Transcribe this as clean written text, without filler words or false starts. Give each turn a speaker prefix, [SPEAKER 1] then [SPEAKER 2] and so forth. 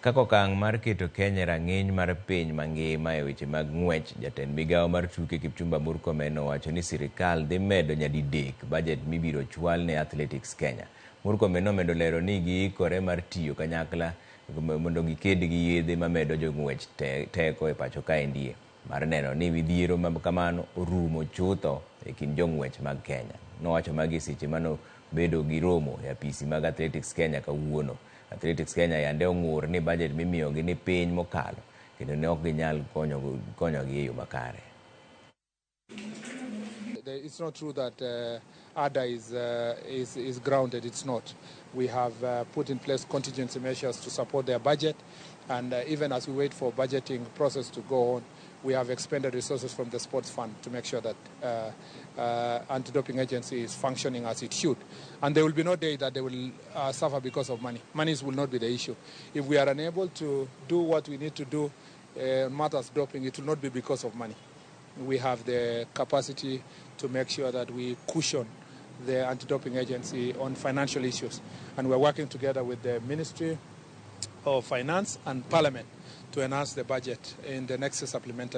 [SPEAKER 1] Kako okang' mar keto Kenya rang'iny mar piny mangima e weche mag ng'wech, jatend migawo mar tuke Kipchumba Murkomen owacho ni sirikal dhi medo nyadidek bajet mibiro chwal ne Athletics Kenya. Murkomen omedo lero ni giikore mar tiyo kanyakla mondo giked gi yedhe mamedo jong'wech teko e pacho kaendie, mar neno ni midhiero kamano orumo chutho e kind jong'wech mag Kenya. Nowacho magi seche mano bedo gi romo e apisi mag Athletics Kenya kawuono. Athletics Kenya yande ong'ur ni bajet mimiyogi ni piny mokalo kendo ne ok ginyal konyogi e yo makare.
[SPEAKER 2] It's not true that ADA is grounded. It's not. We have put in place contingency measures to support their budget, and even as we wait for budgeting process to go on, we have expended resources from the sports fund to make sure that anti-doping agency is functioning as it should. And there will be no day that they will suffer because of money. Monies will not be the issue. If we are unable to do what we need to do in matters doping, it will not be because of money. We have the capacity to make sure that we cushion the anti-doping agency on financial issues. And we're working together with the Ministry of Finance and Parliament to enhance the budget in the next supplementary.